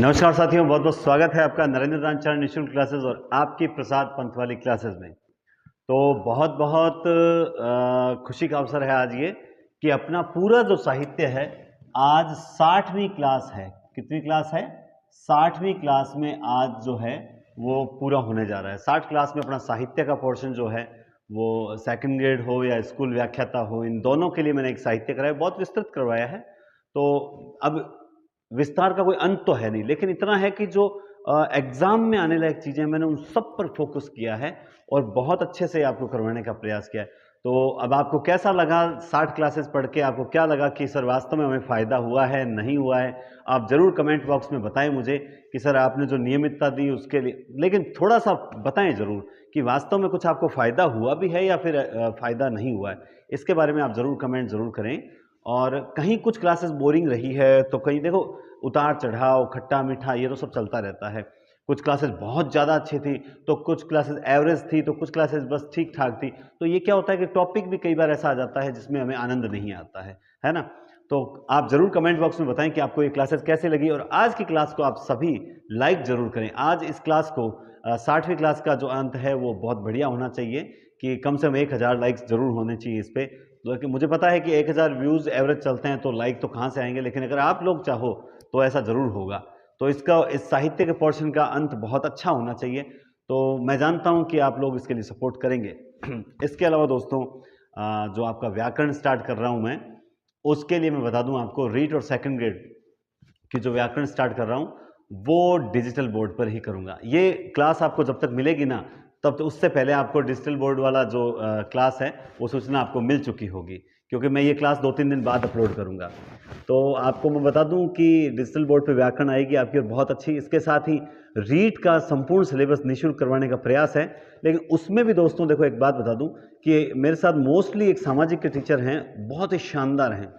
नमस्कार साथियों, बहुत बहुत स्वागत है आपका नरेंद्र दानचार्य निःशुल्क क्लासेस और आपकी प्रसाद पंथ वाली क्लासेस में। तो बहुत बहुत खुशी का अवसर है आज ये कि अपना पूरा जो साहित्य है आज 60वीं क्लास है। कितनी क्लास है? 60वीं क्लास में आज जो है वो पूरा होने जा रहा है। 60 क्लास में अपना साहित्य का पोर्शन जो है वो सेकंड ग्रेड हो या स्कूल व्याख्याता हो, इन दोनों के लिए मैंने एक साहित्य कराया, बहुत विस्तृत करवाया है। तो अब विस्तार का कोई अंत तो है नहीं, लेकिन इतना है कि जो एग्जाम में आने लायक चीजें मैंने उन सब पर फोकस किया है और बहुत अच्छे से आपको करवाने का प्रयास किया है। तो अब आपको कैसा लगा 60 क्लासेस पढ़ के? आपको क्या लगा कि सर वास्तव में हमें फायदा हुआ है, नहीं हुआ है? आप जरूर कमेंट बॉक्स में बताएं मुझे कि सर आपने जो नियमितता दी उसके लिए, लेकिन थोड़ा सा बताएं जरूर कि वास्तव में कुछ आपको फायदा हुआ भी है या फिर फायदा नहीं हुआ है। इसके बारे में आप जरूर कमेंट जरूर करें। और कहीं कुछ क्लासेस बोरिंग रही है तो कहीं देखो उतार चढ़ाव, खट्टा मीठा, ये तो सब चलता रहता है। कुछ क्लासेस बहुत ज़्यादा अच्छी थी तो कुछ क्लासेस एवरेज थी तो कुछ क्लासेस बस ठीक ठाक थी। तो ये क्या होता है कि टॉपिक भी कई बार ऐसा आ जाता है जिसमें हमें आनंद नहीं आता है ना? तो आप जरूर कमेंट बॉक्स में बताएं कि आपको ये क्लासेस कैसे लगी और आज की क्लास को आप सभी लाइक जरूर करें। आज इस क्लास को 60वीं क्लास का जो अंत है वो बहुत बढ़िया होना चाहिए कि कम से कम 1000 लाइक्स जरूर होने चाहिए इस पे। तो मुझे पता है कि 1000 व्यूज एवरेज चलते हैं तो लाइक तो कहाँ से आएंगे, लेकिन अगर आप लोग चाहो तो ऐसा जरूर होगा। तो इस साहित्य के पोर्शन का अंत बहुत अच्छा होना चाहिए। तो मैं जानता हूं कि आप लोग इसके लिए सपोर्ट करेंगे। इसके अलावा दोस्तों, जो आपका व्याकरण स्टार्ट कर रहा हूं मैं, उसके लिए मैं बता दूं आपको, रीट और सेकंड ग्रेड की जो व्याकरण स्टार्ट कर रहा हूं वो डिजिटल बोर्ड पर ही करूंगा। ये क्लास आपको जब तक मिलेगी ना, तब तो उससे पहले आपको डिजिटल बोर्ड वाला जो क्लास है वो सूचना आपको मिल चुकी होगी, क्योंकि मैं ये क्लास 2-3 दिन बाद अपलोड करूंगा। तो आपको मैं बता दूं कि डिजिटल बोर्ड पे व्याकरण आएगी आपकी और बहुत अच्छी। इसके साथ ही रीट का संपूर्ण सिलेबस निःशुल्क करवाने का प्रयास है। लेकिन उसमें भी दोस्तों देखो, एक बात बता दूं कि मेरे साथ मोस्टली एक सामाजिक के टीचर हैं, बहुत ही शानदार हैं।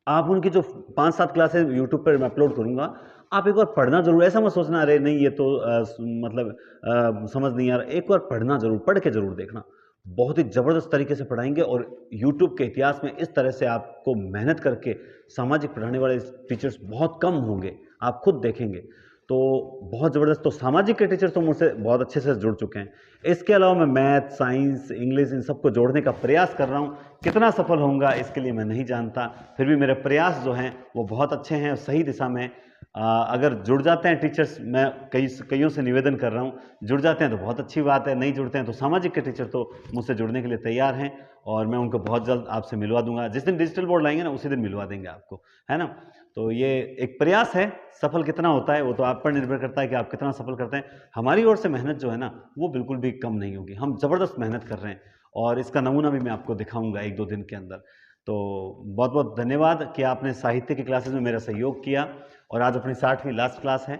आप उनकी जो 5-7 क्लासेस यूट्यूब पर मैं अपलोड करूंगा, आप एक बार पढ़ना जरूर। ऐसा मत सोचना अरे नहीं ये तो समझ नहीं आ रहा। एक बार पढ़ना जरूर, पढ़ के जरूर देखना। बहुत ही जबरदस्त तरीके से पढ़ाएंगे और यूट्यूब के इतिहास में इस तरह से आपको मेहनत करके सामाजिक पढ़ाने वाले टीचर्स बहुत कम होंगे, आप खुद देखेंगे। तो बहुत ज़बरदस्त। तो सामाजिक के टीचर तो मुझसे बहुत अच्छे से जुड़ चुके हैं। इसके अलावा मैं मैथ, साइंस, इंग्लिश इन सबको जोड़ने का प्रयास कर रहा हूँ। कितना सफल होऊंगा इसके लिए मैं नहीं जानता, फिर भी मेरे प्रयास जो हैं वो बहुत अच्छे हैं और सही दिशा में। अगर जुड़ जाते हैं टीचर्स, मैं कईयों से निवेदन कर रहा हूँ, जुड़ जाते हैं तो बहुत अच्छी बात है, नहीं जुड़ते हैं तो सामाजिक के टीचर तो मुझसे जुड़ने के लिए तैयार हैं और मैं उनको बहुत जल्द आपसे मिलवा दूंगा। जिस दिन डिजिटल बोर्ड लाएंगे ना उसी दिन मिलवा देंगे आपको, है ना? तो ये एक प्रयास है। सफल कितना होता है वो तो आप पर निर्भर करता है कि आप कितना सफल करते हैं। हमारी ओर से मेहनत जो है ना वो बिल्कुल भी कम नहीं होगी, हम ज़बरदस्त मेहनत कर रहे हैं और इसका नमूना भी मैं आपको दिखाऊंगा 1-2 दिन के अंदर। तो बहुत बहुत धन्यवाद कि आपने साहित्य की क्लासेस में मेरा सहयोग किया और आज अपनी 60वीं लास्ट क्लास है।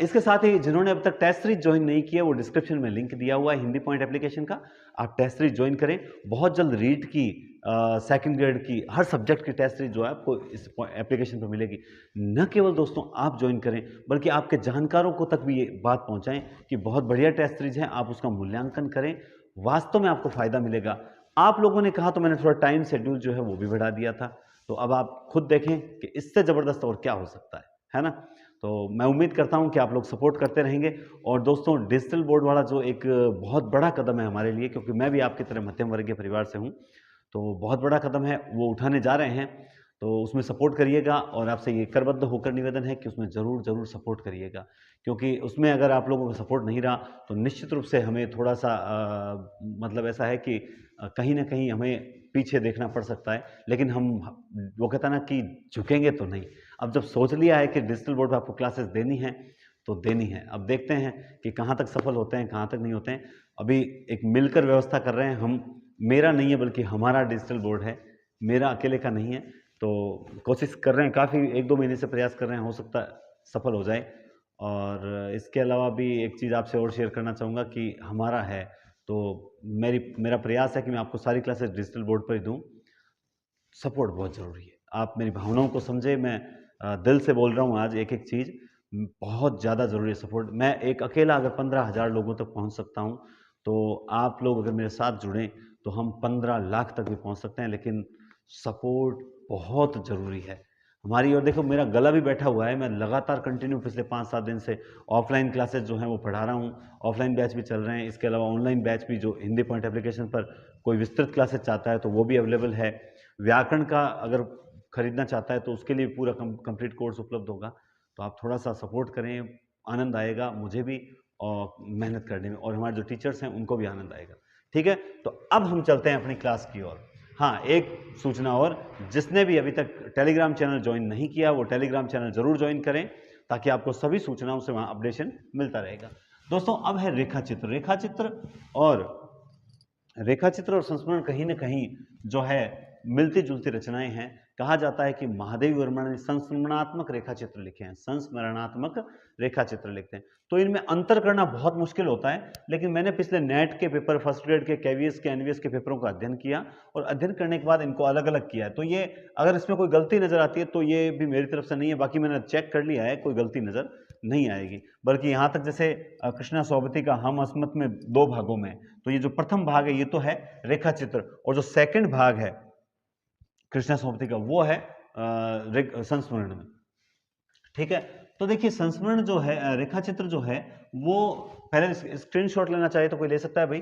इसके साथ ही जिन्होंने अब तक टेस्ट सीरीज ज्वाइन नहीं किया, वो डिस्क्रिप्शन में लिंक दिया हुआ है हिंदी पॉइंट एप्लीकेशन का, आप टेस्ट सीरीज ज्वाइन करें। बहुत जल्द रीड की सेकंड ग्रेड की हर सब्जेक्ट की टेस्ट सीरीज जो है आपको इस एप्लीकेशन पर मिलेगी। न केवल दोस्तों आप ज्वाइन करें बल्कि आपके जानकारों को तक भी ये बात पहुंचाएं कि बहुत बढ़िया टेस्ट सीरीज है, आप उसका मूल्यांकन करें, वास्तव में आपको फायदा मिलेगा। आप लोगों ने कहा तो मैंने थोड़ा टाइम शेड्यूल जो है वो भी बढ़ा दिया था। तो अब आप खुद देखें कि इससे ज़बरदस्त और क्या हो सकता है ना? तो मैं उम्मीद करता हूं कि आप लोग सपोर्ट करते रहेंगे। और दोस्तों, डिजिटल बोर्ड वाला जो एक बहुत बड़ा कदम है हमारे लिए, क्योंकि मैं भी आपकी तरह मध्यम वर्गीय परिवार से हूं, तो बहुत बड़ा कदम है वो उठाने जा रहे हैं। तो उसमें सपोर्ट करिएगा और आपसे ये करबद्ध होकर निवेदन है कि उसमें ज़रूर ज़रूर सपोर्ट करिएगा, क्योंकि उसमें अगर आप लोगों का सपोर्ट नहीं रहा तो निश्चित रूप से हमें थोड़ा सा मतलब ऐसा है कि कहीं ना कहीं हमें पीछे देखना पड़ सकता है। लेकिन हम, वो कहता ना कि झुकेंगे तो नहीं। अब जब सोच लिया है कि डिजिटल बोर्ड पर आपको क्लासेस देनी है तो देनी है। अब देखते हैं कि कहाँ तक सफल होते हैं, कहाँ तक नहीं होते हैं। अभी एक मिलकर व्यवस्था कर रहे हैं हम, मेरा नहीं है बल्कि हमारा डिजिटल बोर्ड है, मेरा अकेले का नहीं है। तो कोशिश कर रहे हैं, काफ़ी 1-2 महीने से प्रयास कर रहे हैं, हो सकता है सफल हो जाए। और इसके अलावा भी एक चीज़ आपसे और शेयर करना चाहूँगा कि हमारा है तो मेरा प्रयास है कि मैं आपको सारी क्लासेस डिजिटल बोर्ड पर ही दूँ। सपोर्ट बहुत ज़रूरी है, आप मेरी भावनाओं को समझे। मैं दिल से बोल रहा हूँ आज एक एक चीज़, बहुत ज़्यादा ज़रूरी है सपोर्ट। मैं एक अकेला अगर 15,000 लोगों तक पहुँच सकता हूँ तो आप लोग अगर मेरे साथ जुड़ें तो हम 15 लाख तक भी पहुँच सकते हैं। लेकिन सपोर्ट बहुत ज़रूरी है। हमारी ओर देखो, मेरा गला भी बैठा हुआ है, मैं लगातार कंटिन्यू पिछले 5-7 दिन से ऑफलाइन क्लासेस जो हैं वो पढ़ा रहा हूँ, ऑफलाइन बैच भी चल रहे हैं, इसके अलावा ऑनलाइन बैच भी जो हिंदी पॉइंट एप्लीकेशन पर कोई विस्तृत क्लासेस चाहता है तो वो भी अवेलेबल है। व्याकरण का अगर खरीदना चाहता है तो उसके लिए पूरा कंप्लीट कोर्स उपलब्ध होगा। तो आप थोड़ा सा सपोर्ट करें, आनंद आएगा मुझे भी और मेहनत करने में, और हमारे जो टीचर्स हैं उनको भी आनंद आएगा। ठीक है, तो अब हम चलते हैं अपनी क्लास की ओर। हाँ, एक सूचना और, जिसने भी अभी तक टेलीग्राम चैनल ज्वाइन नहीं किया वो टेलीग्राम चैनल जरूर ज्वाइन करें, ताकि आपको सभी सूचनाओं से वहाँ अपडेशन मिलता रहेगा। दोस्तों, अब है रेखाचित्र। रेखाचित्र और संस्मरण कहीं ना कहीं जो है मिलती जुलती रचनाएं हैं। कहा जाता है कि महादेवी वर्मा ने संस्मरणात्मक रेखाचित्र लिखे हैं, संस्मरणात्मक रेखाचित्र लिखते हैं। तो इनमें अंतर करना बहुत मुश्किल होता है, लेकिन मैंने पिछले नेट के पेपर, फर्स्ट ग्रेड के, केवीएस के, एनवीएस के पेपरों का अध्ययन किया और अध्ययन करने के बाद इनको अलग अलग किया है। तो ये अगर इसमें कोई गलती नजर आती है तो ये भी मेरी तरफ से नहीं है, बाकी मैंने चेक कर लिया है, कोई गलती नजर नहीं आएगी। बल्कि यहाँ तक जैसे कृष्णा सोबती का हम अस्मत् में 2 भागों में, तो ये जो प्रथम भाग है ये तो है रेखाचित्र, और जो सेकंड भाग है कृष्णा सोबती का वो है संस्मरण में। ठीक है, तो देखिए संस्मरण जो है, रेखाचित्र जो है वो, पहले स्क्रीनशॉट लेना चाहे तो कोई ले सकता है भाई,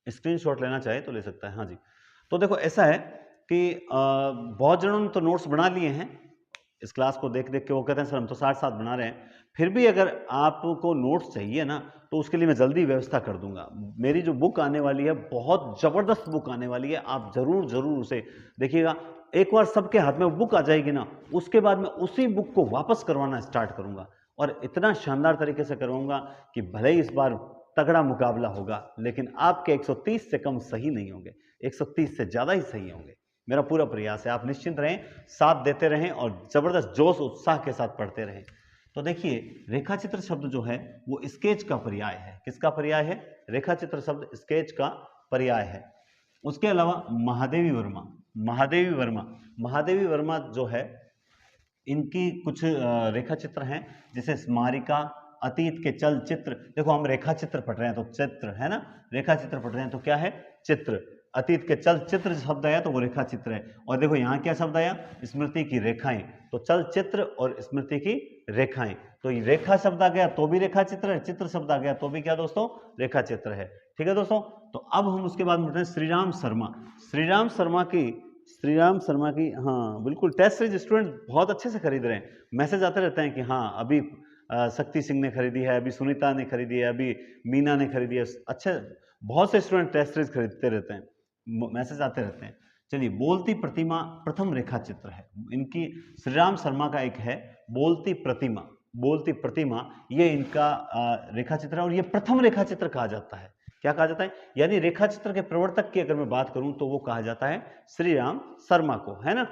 स्क्रीनशॉट लेना चाहे तो ले सकता है। हाँ जी, तो देखो ऐसा है कि बहुत जनों ने तो नोट्स बना लिए हैं इस क्लास को देख देख के, वो कहते हैं सर हम तो 60-60 बना रहे हैं। फिर भी अगर आपको नोट्स चाहिए ना तो उसके लिए मैं जल्दी व्यवस्था कर दूंगा। मेरी जो बुक आने वाली है, बहुत जबरदस्त बुक आने वाली है, आप जरूर जरूर उसे देखिएगा। एक बार सबके हाथ में बुक आ जाएगी ना, उसके बाद मैं उसी बुक को वापस करवाना स्टार्ट करूंगा, और इतना शानदार तरीके से करवाऊंगा कि भले ही इस बार तगड़ा मुकाबला होगा, लेकिन आपके 130 से कम सही नहीं होंगे, 130 से ज्यादा ही सही होंगे। मेरा पूरा प्रयास है, आप निश्चिंत रहें, साथ देते रहें और जबरदस्त जोश उत्साह के साथ पढ़ते रहें। तो देखिए, रेखाचित्र शब्द जो है वो स्केच का पर्याय है। किसका पर्याय है? रेखाचित्र शब्द स्केच का पर्याय है। उसके अलावा महादेवी वर्मा जो है, इनकी कुछ रेखाचित्र हैं, जैसे स्मारिका, अतीत के चलचित्र। देखो हम रेखाचित्र पढ़ रहे हैं तो चित्र है ना, रेखाचित्र पढ़ रहे हैं तो क्या है? चित्र। अतीत के चलचित्र शब्द आया तो वो रेखाचित्र है। और देखो यहाँ क्या शब्द आया? स्मृति की रेखाएं। तो चलचित्र और स्मृति की रेखाएं, तो ये रेखा शब्द आ गया तो भी रेखाचित्र है, चित्र शब्द आ गया तो भी क्या दोस्तों? रेखाचित्र है। ठीक है दोस्तों, तो अब हम उसके बाद बढ़ते हैं श्रीराम शर्मा की। हाँ बिल्कुल, टेस्ट सीरीज स्टूडेंट बहुत अच्छे से खरीद रहे हैं, मैसेज आते रहते हैं कि हाँ अभी शक्ति सिंह ने खरीदी है, अभी सुनीता ने खरीदी है, अभी मीना ने खरीदी है। अच्छे, बहुत से स्टूडेंट टेस्ट सीरीज खरीदते रहते हैं, मैसेज आते रहते हैं। चलिए, बोलती प्रतिमा प्रथम रेखाचित्र है इनकी, श्रीराम शर्मा का एक है बोलती प्रतिमा, ये इनका रेखाचित्र है, और ये प्रथम रेखाचित्र कहा जाता है। क्या कहा जाता है? यानी रेखाचित्र के प्रवर्तक की अगर मैं बात करूं तो वो कहा जाता है श्रीराम शर्मा को, है ना।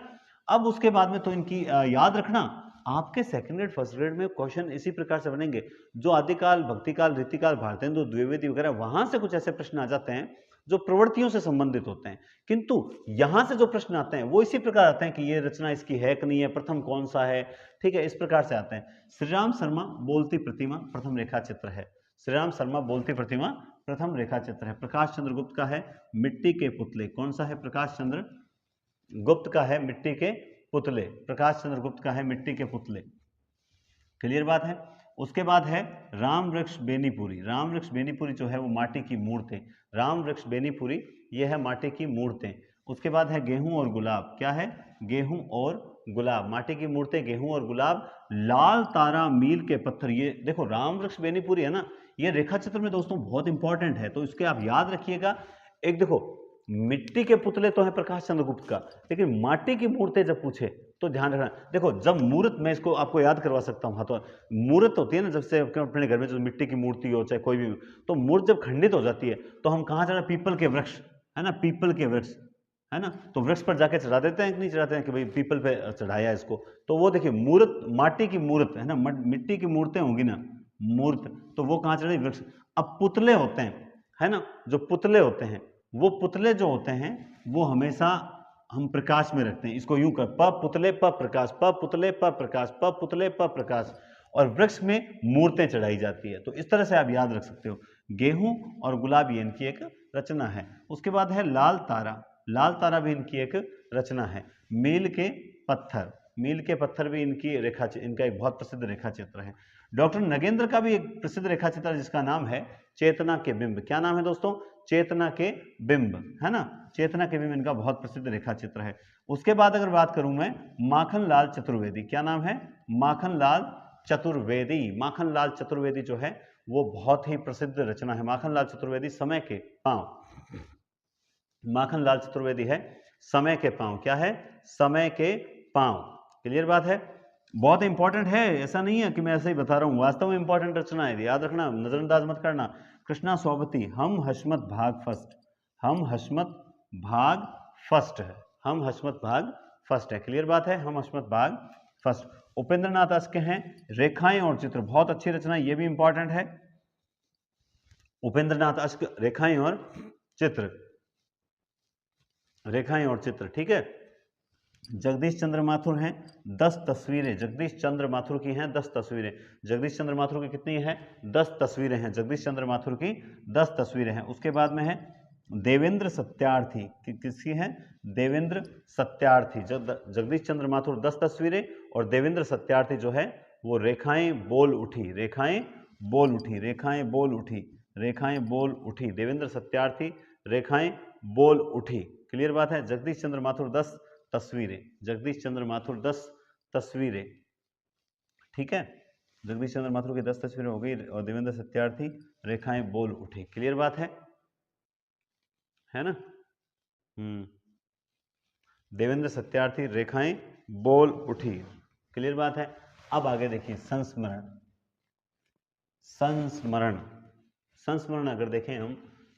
अब उसके बाद में तो इनकी याद रखना, आपके सेकंड ग्रेड फर्स्ट ग्रेड में क्वेश्चन इसी प्रकार से बनेंगे, जो आदिकाल, भक्तिकाल, रीतिकाल, भारतेंदु, द्विवेदी वगैरह, वहां से कुछ ऐसे प्रश्न आ जाते हैं जो प्रवृत्तियों से संबंधित होते हैं, किंतु यहां से जो प्रश्न आते हैं वो इसी प्रकार आते हैं कि ये रचना इसकी है कि नहीं है, प्रथम कौन सा है, ठीक है, इस प्रकार से आते हैं। श्रीराम शर्मा बोलती प्रतिमा प्रथम रेखाचित्र है, श्रीराम शर्मा बोलती प्रतिमा प्रथम रेखाचित्र है। प्रकाश चंद्र गुप्त का है मिट्टी के पुतले। कौन सा है? प्रकाश चंद्र गुप्त का है मिट्टी के पुतले। प्रकाश चंद्र गुप्त का है मिट्टी के पुतले। क्लियर बात है। उसके बाद है राम वृक्ष बेनीपुरी। राम वृक्ष बेनीपुरी जो है वो माटी की मूर्तें। राम वृक्ष बेनीपुरी ये है माटी की मूर्तें। उसके बाद है गेहूं और गुलाब। क्या है? गेहूं और गुलाब, माटी की मूर्तें, गेहूं और गुलाब। लाल तारा मील के पत्थर। ये देखो राम वृक्ष बेनीपुरी है ना, ये रेखाचित्र में दोस्तों बहुत इंपॉर्टेंट है, तो इसके आप याद रखिएगा। एक देखो, मिट्टी के पुतले तो है प्रकाश चंद्र गुप्त का, लेकिन माटी की मूर्तें जब पूछे तो ध्यान रखना। देखो जब मूर्त, मैं इसको आपको याद करवा सकता हूँ, हाँ, तो मूर्त होती है ना, जब से अपने घर में जो मिट्टी की मूर्ति हो चाहे कोई भी, तो मूर्त जब खंडित हो जाती है तो हम कहाँ चढ़ा? पीपल के वृक्ष, है ना, पीपल के वृक्ष, है ना, तो वृक्ष पर जाके चढ़ा देते हैं कि नहीं चढ़ाते हैं कि भाई पीपल पे चढ़ाया इसको। तो वो देखिए मूर्त, माटी की मूर्त है ना, मिट्टी की मूर्तें होंगी ना, मूर्त, तो वो कहाँ चढ़े? वृक्ष। अब पुतले होते हैं, है ना, जो पुतले होते हैं, वो पुतले जो होते हैं वो हमेशा हम प्रकाश में रखते हैं। इसको यूं कर, प पुतले प प्रकाश, प पुतले प प्रकाश, प पुतले प प्रकाश, और वृक्ष में मूर्तें चढ़ाई जाती है। तो इस तरह से आप याद रख सकते हो। गेहूं और गुलाब ये इनकी एक रचना है। उसके बाद है लाल तारा। लाल तारा भी इनकी एक रचना है। मील के पत्थर, मील के पत्थर भी इनकी इनका एक बहुत प्रसिद्ध रेखा चित्र है। डॉक्टर नगेंद्र का भी एक प्रसिद्ध रेखा चित्र जिसका नाम है चेतना के बिंब। क्या नाम है दोस्तों? चेतना के बिंब, है ना। चेतना के बिंब इनका बहुत प्रसिद्ध रेखा चित्र है। उसके बाद अगर बात करूं मैं माखनलाल चतुर्वेदी, क्या नाम है? माखनलाल चतुर्वेदी। माखनलाल चतुर्वेदी जो है वो बहुत ही प्रसिद्ध रचना है। माखनलाल चतुर्वेदी समय के पांव। माखनलाल चतुर्वेदी है समय के पांव। क्या है? समय के पांव। क्लियर बात है? बहुत इंपॉर्टेंट है, ऐसा नहीं है कि मैं ऐसे ही बता रहा हूं, वास्तव में इंपॉर्टेंट रचना है, याद रखना, नजरअंदाज मत करना। कृष्णा सोबती, हम हशमत भाग फर्स्ट। हम हशमत भाग फर्स्ट है। हम हशमत भाग फर्स्ट है। क्लियर बात है? हम हशमत भाग फर्स्ट। उपेंद्र नाथ अश्क हैं रेखाएं और चित्र, बहुत अच्छी रचना, ये भी इंपॉर्टेंट है। उपेंद्र नाथ अश्क रेखाएं और चित्र, रेखाएं और चित्र, ठीक है। जगदीश चंद्र माथुर हैं 10 तस्वीरें। जगदीश चंद्र माथुर की हैं 10 तस्वीरें। जगदीश चंद्र माथुर की कितनी है? 10 तस्वीरें हैं। जगदीश चंद्र माथुर की 10 तस्वीरें हैं। उसके बाद में है देवेंद्र सत्यार्थी, किसकी है? देवेंद्र सत्यार्थी। जगदीश चंद्र माथुर 10 तस्वीरें और देवेंद्र सत्यार्थी जो है वो रेखाएं बोल उठी। रेखाएं बोल उठी, रेखाएं बोल उठी, रेखाएं बोल उठी। देवेंद्र सत्यार्थी, रेखाएं बोल उठी। क्लियर बात है? जगदीश चंद्र माथुर 10 तस्वीरें। जगदीश चंद्र माथुर 10 तस्वीरें, ठीक है। जगदीश चंद्र माथुर की 10 तस्वीरें हो गई और देवेंद्र सत्यार्थी रेखाएं बोल उठी। क्लियर बात है ना? देवेंद्र सत्यार्थी रेखाएं बोल उठी। क्लियर बात है? अब आगे देखिए संस्मरण। संस्मरण, संस्मरण अगर देखें हम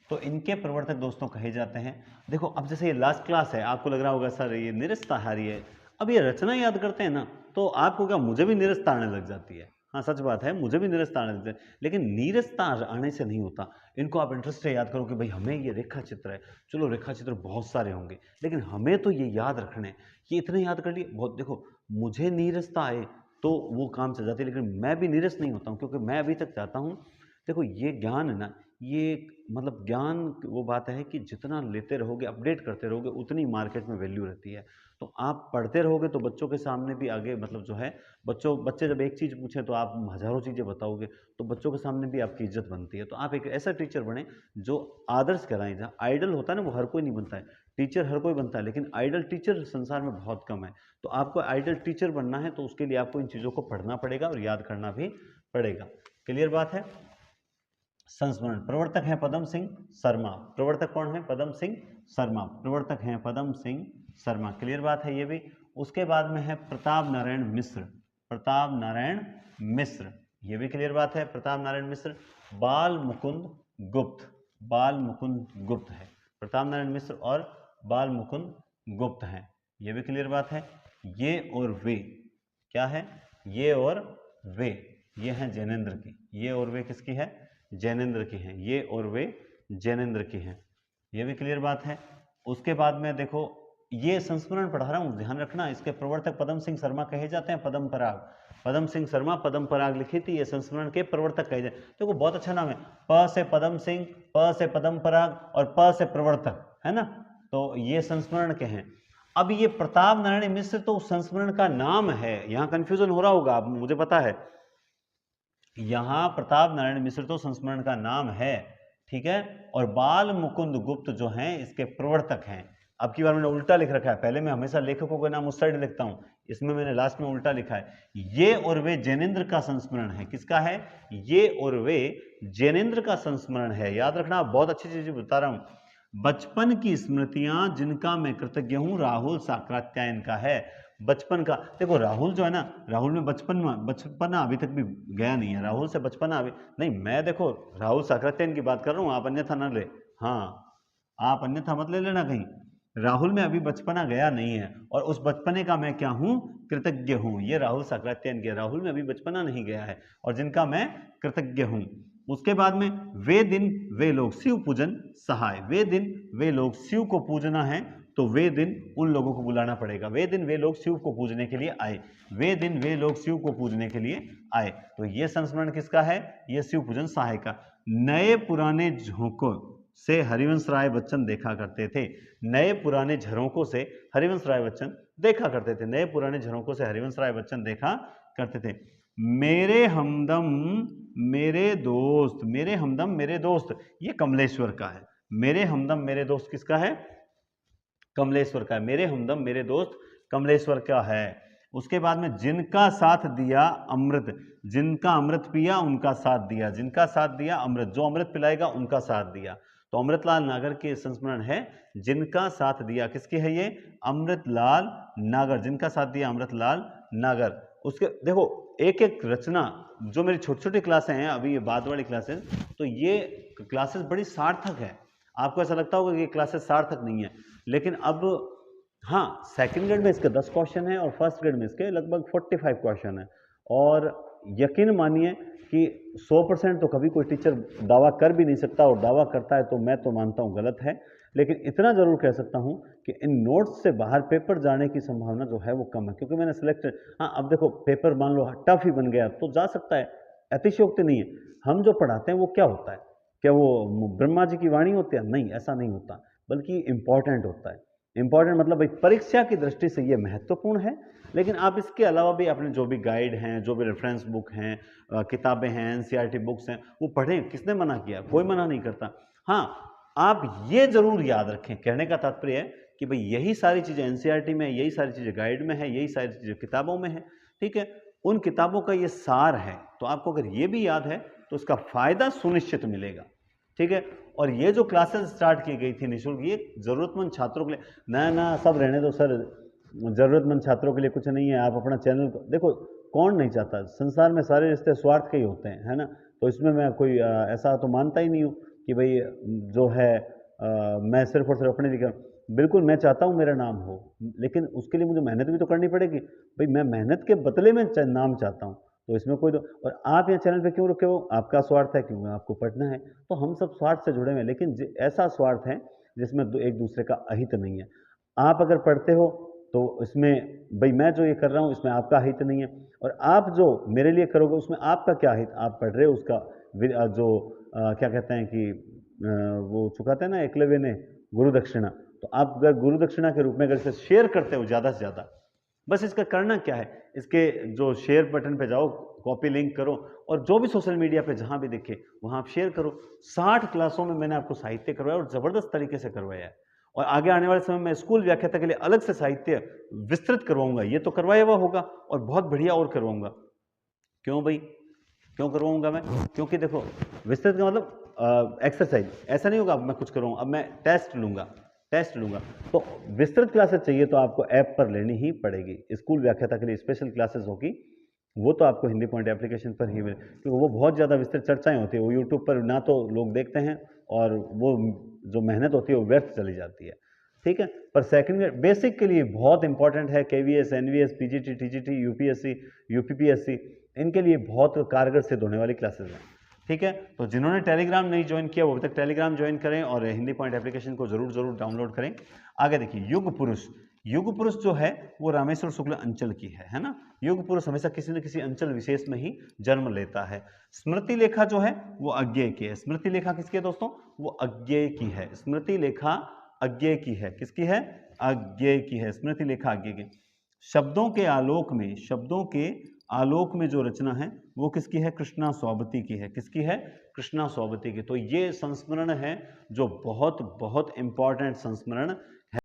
तो इनके प्रवर्तक दोस्तों कहे जाते हैं। देखो अब जैसे ये लास्ट क्लास है, आपको लग रहा होगा सर ये निरस्ताहारी है। अब ये रचना याद करते हैं ना तो आपको क्या, मुझे भी निरस्ता आने लग जाती है। हाँ सच बात है, मुझे भी निरस्ता आने लगता है, लेकिन नीरसता आने से नहीं होता। इनको आप इंटरेस्ट से याद करो कि भाई हमें ये रेखा चित्र है, चलो रेखा चित्र बहुत सारे होंगे लेकिन हमें तो ये याद रखने, ये इतने याद कर लिए बहुत। देखो मुझे नीरसता आए तो वो काम चल जाती है, लेकिन मैं भी नीरस नहीं होता हूँ क्योंकि मैं अभी तक चाहता हूँ। देखो ये ज्ञान है ना, ये मतलब ज्ञान वो बात है कि जितना लेते रहोगे, अपडेट करते रहोगे, उतनी मार्केट में वैल्यू रहती है। तो आप पढ़ते रहोगे तो बच्चों के सामने भी आगे मतलब जो है बच्चे जब एक चीज़ पूछें तो आप हज़ारों चीज़ें बताओगे तो बच्चों के सामने भी आपकी इज्जत बनती है। तो आप एक ऐसा टीचर बने जो आदर्श कराएं। जहाँ आइडल होता है ना वो हर कोई नहीं बनता है, टीचर हर कोई बनता है लेकिन आइडल टीचर संसार में बहुत कम है। तो आपको आइडल टीचर बनना है तो उसके लिए आपको इन चीज़ों को पढ़ना पड़ेगा और याद करना भी पड़ेगा। क्लियर बात है? संस्मरण। प्रवर्तक हैं पदम सिंह शर्मा। प्रवर्तक कौन है? पदम सिंह शर्मा। प्रवर्तक हैं पदम सिंह शर्मा। क्लियर बात है ये भी। उसके बाद में है प्रताप नारायण मिश्र। प्रताप नारायण मिश्र, ये भी क्लियर बात है। प्रताप नारायण मिश्र। बाल मुकुंद गुप्त। बाल मुकुंद गुप्त है। प्रताप नारायण मिश्र और बाल मुकुंद गुप्त हैं, ये भी क्लियर बात है। ये और वे, क्या है? ये और वे, ये हैं जैनेन्द्र की। ये और वे किसकी है? जैनेन्द्र की हैं। ये और वे जैनेन्द्र की हैं, ये भी क्लियर बात है। उसके बाद में देखो ये संस्मरण पढ़ा रहा हूँ, ध्यान रखना। इसके प्रवर्तक पदम सिंह शर्मा कहे जाते हैं। पदम पराग, पदम सिंह शर्मा पदम पराग लिखी थी, ये संस्मरण के प्रवर्तक कहे जाते हैं। देखो बहुत अच्छा नाम है, प से पदम सिंह, प से पदम पराग और प से प्रवर्तक, है ना। तो ये संस्मरण के हैं। अब ये प्रताप नारायण मिश्र तो संस्मरण का नाम है, यहाँ कंफ्यूजन हो रहा होगा, मुझे पता है। यहां प्रताप नारायण मिश्र तो संस्मरण का नाम है, ठीक है। और बाल मुकुंद गुप्त जो हैं इसके प्रवर्तक हैं। अब की बार मैंने उल्टा लिख रखा है, पहले मैं हमेशा लेखकों का नाम उस साइड लिखता हूं, इसमें मैंने लास्ट में उल्टा लिखा है। ये और वे जैनेन्द्र का संस्मरण है। किसका है? ये और वे जैनेन्द्र का संस्मरण है। याद रखना, बहुत अच्छी चीज बता रहा हूं। बचपन की स्मृतियां जिनका मैं कृतज्ञ हूं, राहुल साकरात्यायन का है। बचपन का, देखो राहुल जो है ना, राहुल में बचपना अभी तक भी गया नहीं है। राहुल से बचपना अभी नहीं, मैं देखो राहुल साकरात्यायन की बात कर रहा हूँ, आप अन्यथा न ले। हाँ, आप अन्यथा मत ले लेना कहीं। राहुल में अभी बचपना गया नहीं है और उस बचपने का मैं क्या हूं? कृतज्ञ हूं। ये राहुल साकरात्यायन के, राहुल में अभी बचपना नहीं गया है और जिनका मैं कृतज्ञ हूं। उसके बाद में वे दिन वे लोग शिव पूजन सहाय। वे दिन वे लोग, शिव को पूजना है तो वे दिन उन लोगों को बुलाना पड़ेगा। वे दिन वे लोग शिव को पूजने के लिए आए। वे दिन वे लोग शिव को पूजने के लिए आए। तो ये संस्मरण किसका है? ये शिव पूजन सहाय का। नए पुराने झोंकों से हरिवंश राय बच्चन देखा करते थे। नए पुराने झरोकों से हरिवंश राय बच्चन देखा करते थे। नए पुराने झरोकों से हरिवंश राय बच्चन देखा करते थे। मेरे हमदम मेरे दोस्त, मेरे हमदम मेरे दोस्त, ये कमलेश्वर का है। मेरे हमदम मेरे दोस्त किसका है? कमलेश्वर का है। मेरे हमदम मेरे दोस्त कमलेश्वर का है। उसके बाद में जिनका साथ दिया अमृत, जिनका अमृत पिया उनका साथ दिया, जिनका साथ दिया अमृत, जो अमृत पिलाएगा उनका साथ दिया। तो अमृतलाल नागर के संस्मरण है जिनका साथ दिया। किसकी है ये? अमृतलाल नागर, जिनका साथ दिया अमृतलाल नागर। उसके देखो एक एक रचना, जो मेरी छोटी छोटी क्लासें हैं अभी ये बाद वाली क्लासेस, तो ये क्लासेस बड़ी सार्थक है। आपको ऐसा लगता होगा कि ये क्लासेस सार्थक नहीं है, लेकिन अब हाँ, सेकंड ग्रेड में इसके 10 क्वेश्चन है और फर्स्ट ग्रेड में इसके लगभग 45 क्वेश्चन है। और यकीन मानिए कि 100% तो कभी कोई टीचर दावा कर भी नहीं सकता, और दावा करता है तो मैं तो मानता हूँ गलत है। लेकिन इतना ज़रूर कह सकता हूँ कि इन नोट्स से बाहर पेपर जाने की संभावना जो है वो कम है, क्योंकि मैंने सिलेक्टेड, हाँ अब देखो पेपर मान लो टफ ही बन गया तो जा सकता है, अतिशयोक्ति नहीं है। हम जो पढ़ाते हैं वो क्या होता है? क्या वो ब्रह्मा जी की वाणी होती है? नहीं, ऐसा नहीं होता, बल्कि इम्पॉर्टेंट होता है। इम्पॉर्टेंट मतलब भाई परीक्षा की दृष्टि से ये महत्वपूर्ण है, लेकिन आप इसके अलावा भी अपने जो भी गाइड हैं, जो भी रेफरेंस बुक हैं, किताबें हैं, एनसीईआरटी बुक्स हैं, वो पढ़ें। किसने मना किया? कोई मना नहीं करता। हाँ, आप ये जरूर याद रखें, कहने का तात्पर्य है कि भाई यही सारी चीज़ें एनसीईआरटी में, यही सारी चीज़ें गाइड में है, यही सारी चीज़ें किताबों में है, ठीक है। उन किताबों का ये सार है, तो आपको अगर ये भी याद है तो उसका फायदा सुनिश्चित मिलेगा, ठीक है। और ये जो क्लासेस स्टार्ट की गई थी निःशुल्क, ये ज़रूरतमंद छात्रों के लिए, ना सब रहने दो सर, ज़रूरतमंद छात्रों के लिए कुछ नहीं है। आप अपना चैनल देखो, कौन नहीं चाहता, संसार में सारे रिश्ते स्वार्थ के ही होते हैं, है ना। तो इसमें मैं कोई ऐसा तो मानता ही नहीं हूँ कि भाई जो है मैं सिर्फ और सिर्फ अपने लिए कर, बिल्कुल मैं चाहता हूँ मेरा नाम हो, लेकिन उसके लिए मुझे मेहनत भी तो करनी पड़ेगी। भाई मैं मेहनत के बदले में नाम चाहता हूँ, तो इसमें कोई तो, और आप यहाँ चैनल पे क्यों रुके हो? आपका स्वार्थ है, क्यों? आपको पढ़ना है। तो हम सब स्वार्थ से जुड़े हुए हैं, लेकिन ऐसा स्वार्थ है जिसमें एक दूसरे का अहित नहीं है। आप अगर पढ़ते हो तो इसमें भाई मैं जो ये कर रहा हूँ इसमें आपका हित नहीं है, और आप जो मेरे लिए करोगे उसमें आपका क्या हित? आप पढ़ रहे हो उसका जो क्या कहते हैं कि वो चुकाते हैं ना एकलव्य ने गुरु दक्षिणा, तो आप अगर गुरु दक्षिणा के रूप में अगर इसे शेयर करते हो ज़्यादा से ज़्यादा, बस इसका करना क्या है, इसके जो शेयर बटन पे जाओ, कॉपी लिंक करो, और जो भी सोशल मीडिया पे जहाँ भी दिखे वहाँ आप शेयर करो। 60 क्लासों में मैंने आपको साहित्य करवाया और ज़बरदस्त तरीके से करवाया है, और आगे आने वाले समय में स्कूल व्याख्याता के लिए अलग से साहित्य विस्तृत करवाऊंगा। ये तो करवाया हुआ होगा और बहुत बढ़िया और करवाऊंगा। क्यों भाई, क्यों करवाऊंगा मैं? क्योंकि देखो विस्तृत का मतलब एक्सरसाइज, ऐसा नहीं होगा अब मैं कुछ करूँगा, अब मैं टेस्ट लूँगा, तो विस्तृत क्लासेस चाहिए तो आपको ऐप पर लेनी ही पड़ेगी। स्कूल व्याख्याता के लिए स्पेशल क्लासेस होगी, वो तो आपको हिंदी पॉइंट एप्लीकेशन पर ही मिले, क्योंकि वो बहुत ज़्यादा विस्तृत चर्चाएं होती है, वो यूट्यूब पर ना तो लोग देखते हैं, और वो जो मेहनत होती है वो व्यर्थ चली जाती है, ठीक है। पर सेकंड बेसिक के लिए बहुत इंपॉर्टेंट है, KVS, NVS, PGT, TGT, UPSC, UPPSC, इनके लिए बहुत कारगर सिद्ध होने वाली क्लासेस हैं, ठीक है। तो जिन्होंने टेलीग्राम नहीं ज्वाइन किया वो अभी तक टेलीग्राम ज्वाइन करें, और हिंदी पॉइंट एप्लीकेशन को जरूर डाउनलोड करें। आगे देखिए, युग पुरुष जो है वो रामेश्वर शुक्ल अंचल की है ना। युग पुरुष हमेशा किसी न किसी अंचल विशेष में ही जन्म लेता है। स्मृति लेखा जो है वो अज्ञेय की है। स्मृति लेखा किसकी है दोस्तों? वो अज्ञेय की है। स्मृति लेखा अज्ञेय की है। किसकी है? अज्ञेय की है। स्मृति लेखा अज्ञेय की। शब्दों के आलोक में जो रचना है वो किसकी है? कृष्णा सौबती की है। किसकी है? कृष्णा सौबती की। तो ये संस्मरण है जो बहुत बहुत इंपॉर्टेंट संस्मरण